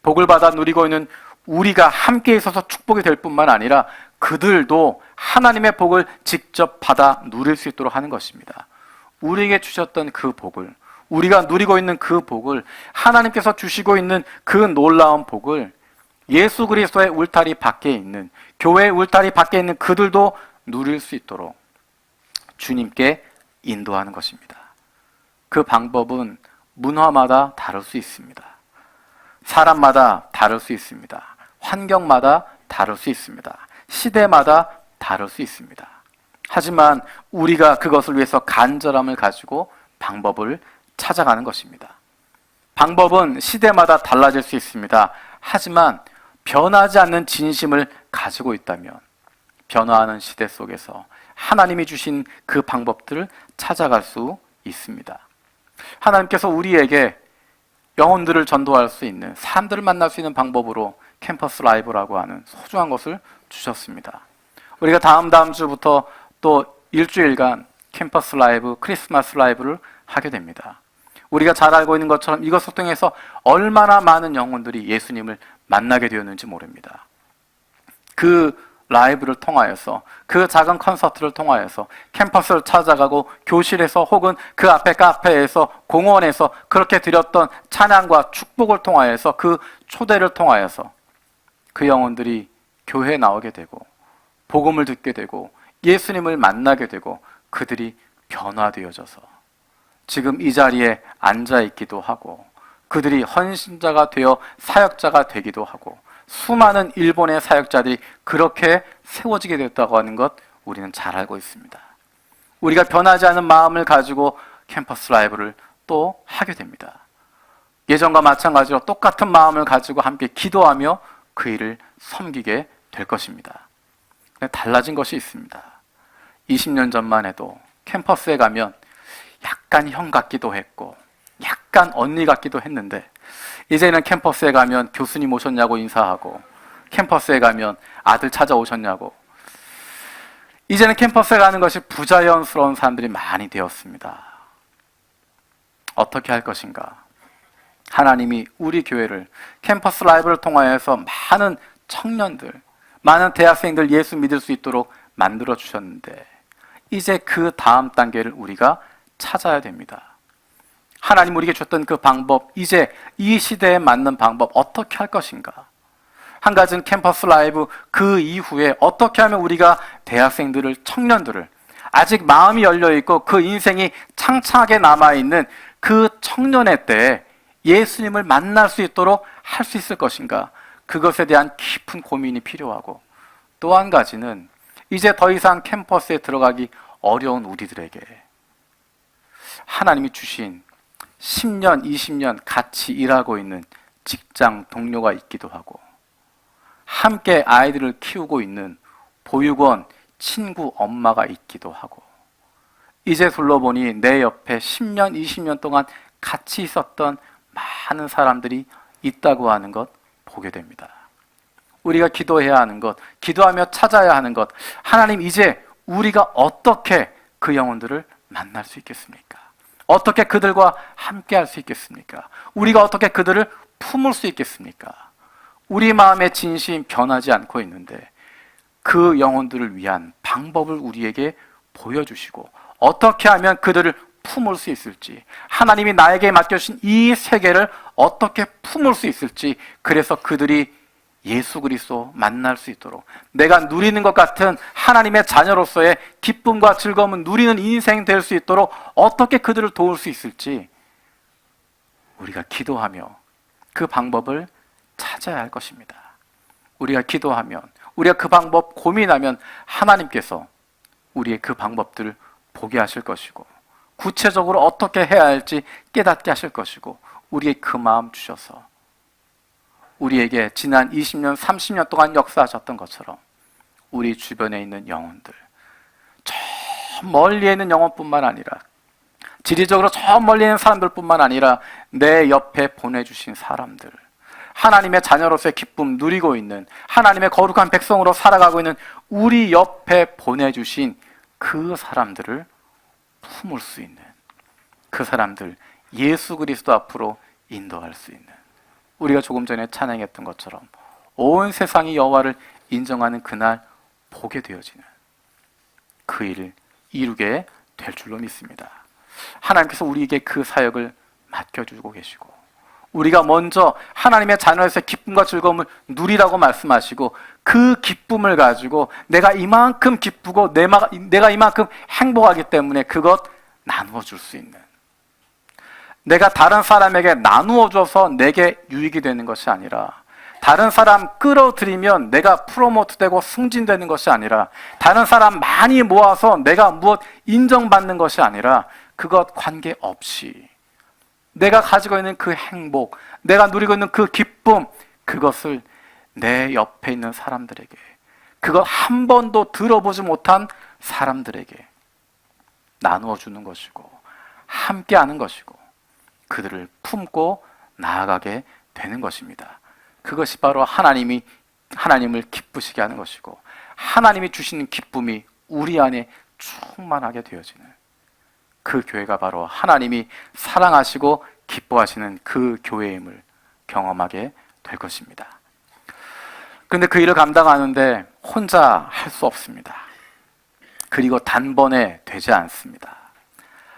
복을 받아 누리고 있는 우리가 함께 있어서 축복이 될 뿐만 아니라 그들도 하나님의 복을 직접 받아 누릴 수 있도록 하는 것입니다. 우리에게 주셨던 그 복을, 우리가 누리고 있는 그 복을, 하나님께서 주시고 있는 그 놀라운 복을 예수 그리스도의 울타리 밖에 있는, 교회의 울타리 밖에 있는 그들도 누릴 수 있도록 주님께 인도하는 것입니다. 그 방법은 문화마다 다를 수 있습니다. 사람마다 다를 수 있습니다. 환경마다 다를 수 있습니다. 시대마다 다를 수 있습니다. 하지만 우리가 그것을 위해서 간절함을 가지고 방법을 찾아가는 것입니다. 방법은 시대마다 달라질 수 있습니다. 하지만 변하지 않는 진심을 가지고 있다면 변화하는 시대 속에서 하나님이 주신 그 방법들을 찾아갈 수 있습니다. 하나님께서 우리에게 영혼들을 전도할 수 있는, 사람들을 만날 수 있는 방법으로 캠퍼스 라이브라고 하는 소중한 것을 주셨습니다. 우리가 다음 주부터 또 일주일간 캠퍼스 라이브, 크리스마스 라이브를 하게 됩니다. 우리가 잘 알고 있는 것처럼 이것을 통해서 얼마나 많은 영혼들이 예수님을 만나게 되었는지 모릅니다. 그 라이브를 통하여서, 그 작은 콘서트를 통하여서 캠퍼스를 찾아가고 교실에서 혹은 그 앞에 카페에서, 공원에서 그렇게 드렸던 찬양과 축복을 통하여서, 그 초대를 통하여서 그 영혼들이 교회에 나오게 되고 복음을 듣게 되고 예수님을 만나게 되고 그들이 변화되어져서 지금 이 자리에 앉아있기도 하고 그들이 헌신자가 되어 사역자가 되기도 하고 수많은 일본의 사역자들이 그렇게 세워지게 됐다고 하는 것 우리는 잘 알고 있습니다. 우리가 변하지 않은 마음을 가지고 캠퍼스 라이브를 또 하게 됩니다. 예전과 마찬가지로 똑같은 마음을 가지고 함께 기도하며 그 일을 섬기게 될 것입니다. 달라진 것이 있습니다. 20년 전만 해도 캠퍼스에 가면 약간 형 같기도 했고 약간 언니 같기도 했는데, 이제는 캠퍼스에 가면 교수님 오셨냐고 인사하고, 캠퍼스에 가면 아들 찾아오셨냐고, 이제는 캠퍼스에 가는 것이 부자연스러운 사람들이 많이 되었습니다. 어떻게 할 것인가? 하나님이 우리 교회를 캠퍼스 라이브를 통하여서 많은 청년들, 많은 대학생들 예수 믿을 수 있도록 만들어 주셨는데, 이제 그 다음 단계를 우리가 찾아야 됩니다. 하나님 우리에게 줬던 그 방법, 이제 이 시대에 맞는 방법 어떻게 할 것인가? 한 가지는 캠퍼스 라이브, 그 이후에 어떻게 하면 우리가 대학생들을, 청년들을, 아직 마음이 열려있고 그 인생이 창창하게 남아있는 그 청년의 때에 예수님을 만날 수 있도록 할 수 있을 것인가? 그것에 대한 깊은 고민이 필요하고, 또 한 가지는 이제 더 이상 캠퍼스에 들어가기 어려운 우리들에게 하나님이 주신 10년, 20년 같이 일하고 있는 직장 동료가 있기도 하고, 함께 아이들을 키우고 있는 보육원 친구 엄마가 있기도 하고, 이제 둘러보니 내 옆에 10년, 20년 동안 같이 있었던 많은 사람들이 있다고 하는 것 보게 됩니다. 우리가 기도해야 하는 것, 기도하며 찾아야 하는 것, 하나님 이제 우리가 어떻게 그 영혼들을 만날 수 있겠습니까? 어떻게 그들과 함께 할 수 있겠습니까? 우리가 어떻게 그들을 품을 수 있겠습니까? 우리 마음의 진심 변하지 않고 있는데 그 영혼들을 위한 방법을 우리에게 보여주시고, 어떻게 하면 그들을 품을 수 있을지, 하나님이 나에게 맡겨주신 이 세계를 어떻게 품을 수 있을지, 그래서 그들이 예수 그리스도 만날 수 있도록, 내가 누리는 것 같은 하나님의 자녀로서의 기쁨과 즐거움을 누리는 인생 될 수 있도록 어떻게 그들을 도울 수 있을지 우리가 기도하며 그 방법을 찾아야 할 것입니다. 우리가 기도하면, 우리가 그 방법 고민하면 하나님께서 우리의 그 방법들을 보게 하실 것이고, 구체적으로 어떻게 해야 할지 깨닫게 하실 것이고, 우리의 그 마음 주셔서 우리에게 지난 20년, 30년 동안 역사하셨던 것처럼 우리 주변에 있는 영혼들, 저 멀리에 있는 영혼뿐만 아니라, 지리적으로 저 멀리 있는 사람들뿐만 아니라 내 옆에 보내주신 사람들, 하나님의 자녀로서의 기쁨 누리고 있는, 하나님의 거룩한 백성으로 살아가고 있는 우리 옆에 보내주신 그 사람들을 품을 수 있는, 그 사람들 예수 그리스도 앞으로 인도할 수 있는, 우리가 조금 전에 찬양했던 것처럼 온 세상이 여호와를 인정하는 그날 보게 되어지는 그 일을 이루게 될 줄로 믿습니다. 하나님께서 우리에게 그 사역을 맡겨주고 계시고, 우리가 먼저 하나님의 자녀에서 기쁨과 즐거움을 누리라고 말씀하시고, 그 기쁨을 가지고 내가 이만큼 기쁘고 내가 이만큼 행복하기 때문에 그것 나누어 줄 수 있는, 내가 다른 사람에게 나누어 줘서 내게 유익이 되는 것이 아니라, 다른 사람 끌어들이면 내가 프로모트되고 승진되는 것이 아니라, 다른 사람 많이 모아서 내가 무엇 인정받는 것이 아니라, 그것 관계없이 내가 가지고 있는 그 행복, 내가 누리고 있는 그 기쁨, 그것을 내 옆에 있는 사람들에게, 그것 한 번도 들어보지 못한 사람들에게 나누어 주는 것이고, 함께 하는 것이고, 그들을 품고 나아가게 되는 것입니다. 그것이 바로 하나님을 기쁘시게 하는 것이고, 하나님이 주시는 기쁨이 우리 안에 충만하게 되어지는 그 교회가 바로 하나님이 사랑하시고 기뻐하시는 그 교회임을 경험하게 될 것입니다. 그런데 그 일을 감당하는데 혼자 할 수 없습니다. 그리고 단번에 되지 않습니다.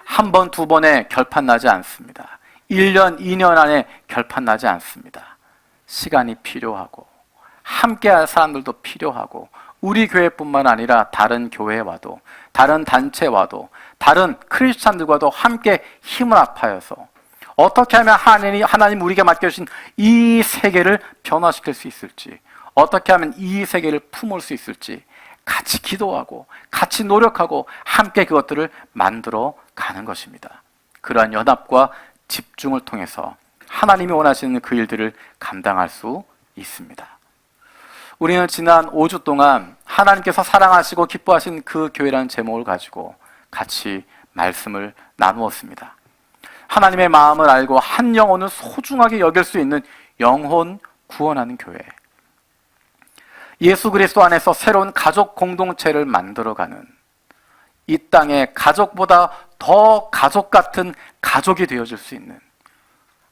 한 번, 두 번에 결판 나지 않습니다. 1년, 2년 안에 결판 나지 않습니다. 시간이 필요하고, 함께 할 사람들도 필요하고, 우리 교회뿐만 아니라 다른 교회와도, 다른 단체와도, 다른 크리스찬들과도 함께 힘을 합하여서 어떻게 하면 하나님 우리에게 맡겨주신 이 세계를 변화시킬 수 있을지, 어떻게 하면 이 세계를 품을 수 있을지 같이 기도하고 같이 노력하고 함께 그것들을 만들어 가는 것입니다. 그러한 연합과 집중을 통해서 하나님이 원하시는 그 일들을 감당할 수 있습니다. 우리는 지난 5주 동안 하나님께서 사랑하시고 기뻐하신 그 교회라는 제목을 가지고 같이 말씀을 나누었습니다. 하나님의 마음을 알고 한 영혼을 소중하게 여길 수 있는 영혼 구원하는 교회, 예수 그리스도 안에서 새로운 가족 공동체를 만들어가는, 이 땅에 가족보다 더 가족 같은 가족이 되어질 수 있는,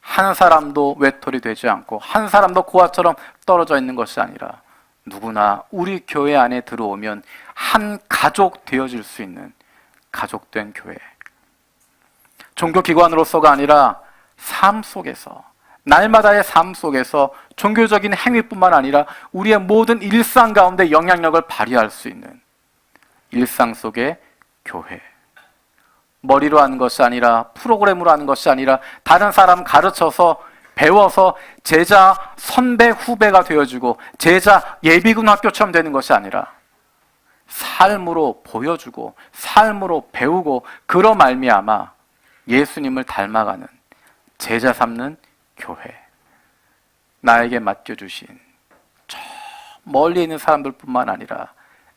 한 사람도 외톨이 되지 않고 한 사람도 고아처럼 떨어져 있는 것이 아니라 누구나 우리 교회 안에 들어오면 한 가족 되어질 수 있는 가족된 교회, 종교기관으로서가 아니라 삶 속에서, 날마다의 삶 속에서 종교적인 행위뿐만 아니라 우리의 모든 일상 가운데 영향력을 발휘할 수 있는 일상 속의 교회. 머리로 하는 것이 아니라, 프로그램으로 하는 것이 아니라, 다른 사람 가르쳐서 배워서 제자 선배 후배가 되어주고 제자 예비군 학교처럼 되는 것이 아니라 삶으로 보여주고 삶으로 배우고 그로 말미암아 예수님을 닮아가는, 제자 삼는 교회. 나에게 맡겨주신 저 멀리 있는 사람들뿐만 아니라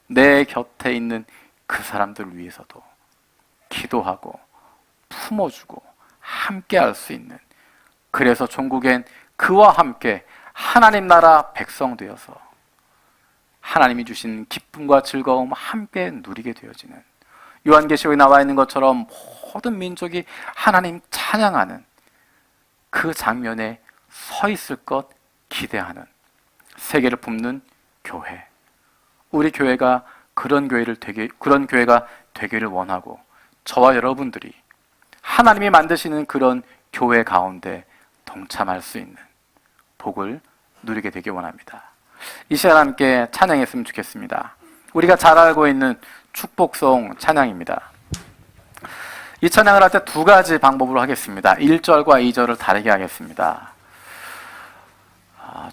내 곁에 있는 그 사람들을 위해서도 기도하고 품어주고 함께 할 수 있는, 그래서 종국엔 그와 함께 하나님 나라 백성 되어서 하나님이 주신 기쁨과 즐거움 함께 누리게 되어지는, 요한계시록에 나와 있는 것처럼 모든 민족이 하나님 찬양하는 그 장면에 서 있을 것 기대하는, 세계를 품는 교회. 우리 교회가 그런 교회가 되기를 원하고, 저와 여러분들이 하나님이 만드시는 그런 교회 가운데 동참할 수 있는 복을 누리게 되길 원합니다. 이 시간 함께 찬양했으면 좋겠습니다. 우리가 잘 알고 있는 축복송 찬양입니다. 이 찬양을 할 때 두 가지 방법으로 하겠습니다. 1절과 2절을 다르게 하겠습니다.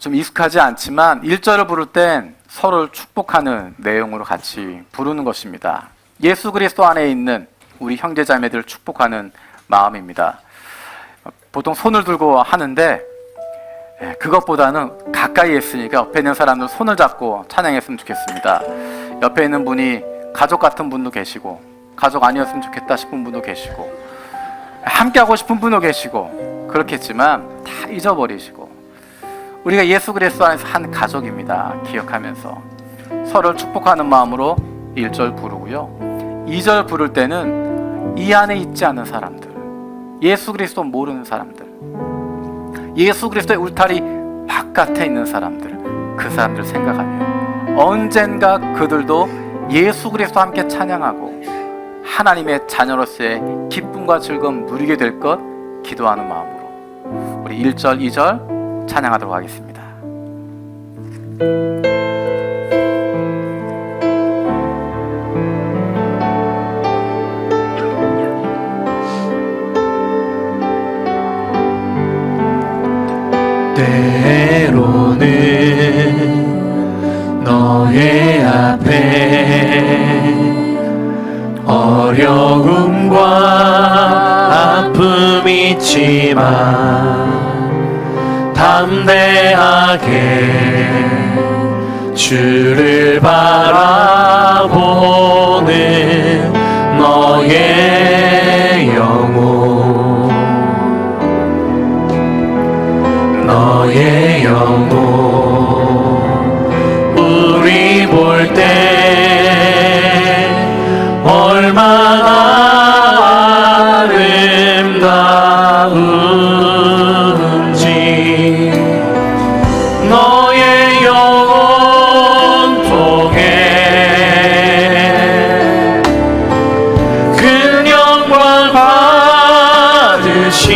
좀 익숙하지 않지만 1절을 부를 땐 서로를 축복하는 내용으로 같이 부르는 것입니다. 예수 그리스도 안에 있는 우리 형제자매들을 축복하는 마음입니다. 보통 손을 들고 하는데 그것보다는 가까이 있으니까 옆에 있는 사람들 손을 잡고 찬양했으면 좋겠습니다. 옆에 있는 분이 가족 같은 분도 계시고, 가족 아니었으면 좋겠다 싶은 분도 계시고, 함께 하고 싶은 분도 계시고, 그렇겠지만 다 잊어버리시고, 우리가 예수 그리스도 안에서 한 가족입니다. 기억하면서 서로를 축복하는 마음으로 1절 부르고요, 2절 부를 때는 이 안에 있지 않은 사람들, 예수 그리스도 모르는 사람들, 예수 그리스도의 울타리 바깥에 있는 사람들, 그 사람들 생각하며 언젠가 그들도 예수 그리스도와 함께 찬양하고 하나님의 자녀로서의 기쁨과 즐거움 누리게 될 것 기도하는 마음으로 우리 1절, 2절 찬양하도록 하겠습니다. 때로는 너의 앞에 어려움과 아픔이 있지만 담대하게 주를 바라보는 너의 영혼, 너의 영혼, 우리 볼 때 얼마나 아름다운지 너의 영혼 통해 큰 영광 받으시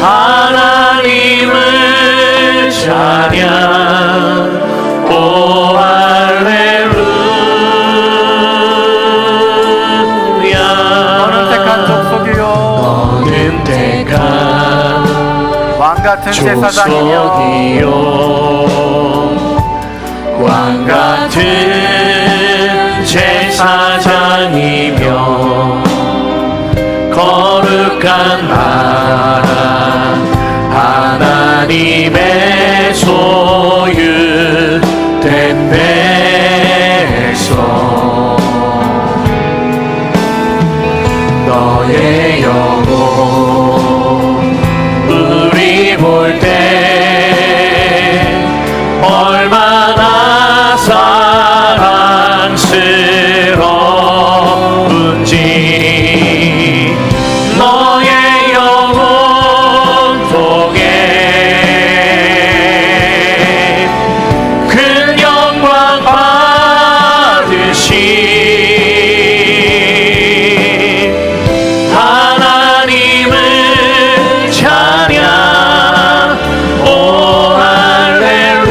하나님을 찬양. 오 할렐루야. 너는 택한 족속이요, 너는 택한 왕같은 제사장이요, 족속이요 왕 같은 제사장이며 거룩한 나라 하나님의 소유된 백성 너의 영혼 우리 볼 때 얼마나 사랑스러운지 너의 영혼 통해 큰 영광 받으신 하나님을 찬양 오 할렐루야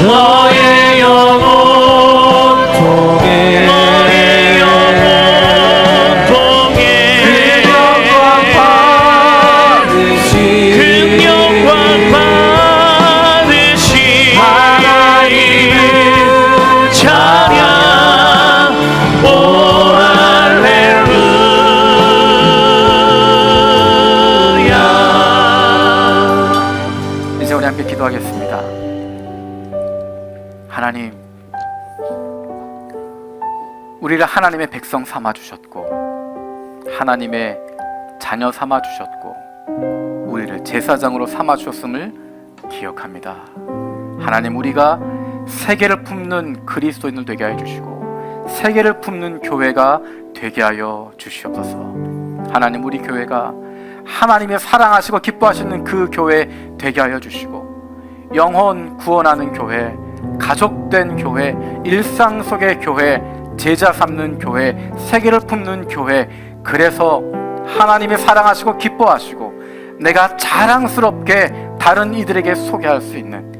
너의 영혼 통해 너의 영혼 통해 너의 영혼 통해 큰 영광 받으신 하나님을 찬양 오 할렐루야. 이제 우리 함께 기도하겠습니다. 하나님, 우리를 하나님의 백성 삼아 주셨고 하나님의 자녀 삼아 주셨고 우리를 제사장으로 삼아 주셨음을 기억합니다. 하나님, 우리가 세계를 품는 그리스도인을 되게 하여 주시고 세계를 품는 교회가 되게 하여 주시옵소서. 하나님, 우리 교회가 하나님의 사랑하시고 기뻐하시는 그 교회 되게 하여 주시고 영혼 구원하는 교회, 가족된 교회, 일상 속의 교회, 제자 삼는 교회, 세계를 품는 교회, 그래서 하나님이 사랑하시고 기뻐하시고 내가 자랑스럽게 다른 이들에게 소개할 수 있는,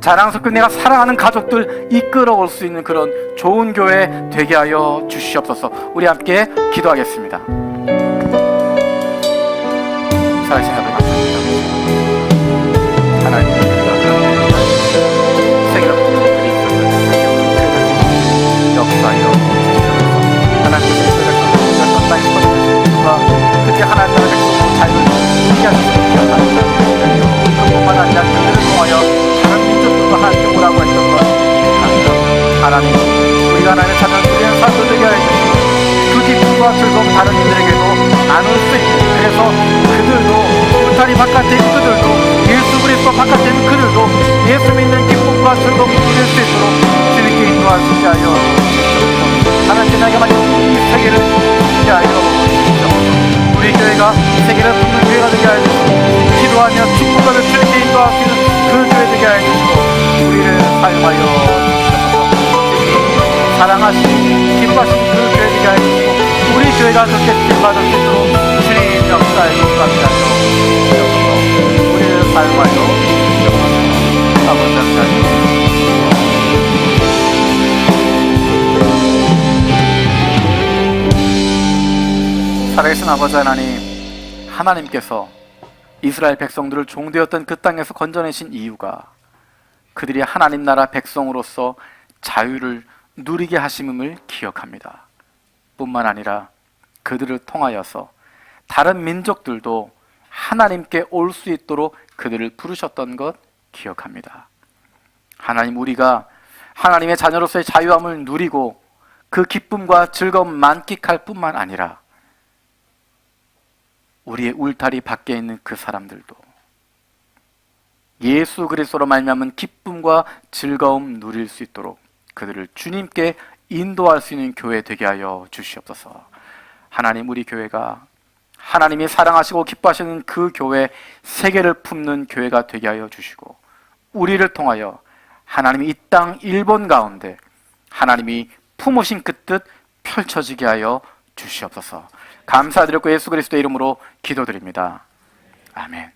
자랑스럽게 내가 사랑하는 가족들 이끌어올 수 있는 그런 좋은 교회 되게 하여 주시옵소서. 우리 함께 기도하겠습니다. 살아계신 하나님 감사합니다. 하나님, 세계를 품는 그리스도를 역사하여 주시옵소서. 하나님의 땅에 퍼져주시고 그때 하나님 나라의 백성으로 자유를 누리게 하시고 기억합니다. 그뿐만 아니라 그들을 통하여 다른 민족들과 하나님께 오라고 했던 것 기억합니다. 하나님, 우리가 하나님의 자녀를 누리는 사람들 되게 하여 주시고 그 기쁨과 즐거움 다른 이들에게도 나눌 수 있는, 그래서 그들도 울타리 바깥에 있는 그들도 예수 그리스도 바깥에 있는 그들도 예수 믿는 기쁨과 즐거움을 누릴 수 있도록 주님께 인도하시게 하여 주시옵소서. 하나님, 나에게 맡긴 이 세계를 품게 하여 주시옵소서. 우리 교회가 세계를 품는 교회가 되게 하여 주시고 기도하며 축복하며 주님께 인도할 수 있는 그 교회 되게 하여 주시고 우리를 사용하여 주시옵소서. 사랑하시고 기뻐하시는 그 교회 되게 하여 주시고 우리 교회가 그렇게 필받을 수 있도록 주님 역사에 용감히 하여 주시옵소서. 우리를 사용하여 주시옵소서. 아버지 하나님, 살아계신 아버지 하나님, 하나님께서 이스라엘 백성들을 종되었던 그 땅에서 건져내신 이유가 그들이 하나님 나라 백성으로서 자유를 누리게 하심을 기억합니다. 뿐만 아니라 그들을 통하여서 다른 민족들도 하나님께 올 수 있도록 그들을 부르셨던 것 기억합니다. 하나님, 우리가 하나님의 자녀로서의 자유함을 누리고 그 기쁨과 즐거움 만끽할 뿐만 아니라 우리의 울타리 밖에 있는 그 사람들도 예수 그리스도로 말미암은 기쁨과 즐거움 누릴 수 있도록 그들을 주님께 인도할 수 있는 교회 되게 하여 주시옵소서. 하나님, 우리 교회가 하나님이 사랑하시고 기뻐하시는 그 교회, 세계를 품는 교회가 되게 하여 주시고 우리를 통하여 하나님이 이 땅 일본 가운데 하나님이 품으신 그 뜻 펼쳐지게 하여 주시옵소서. 감사드렸고 예수 그리스도의 이름으로 기도드립니다. 아멘.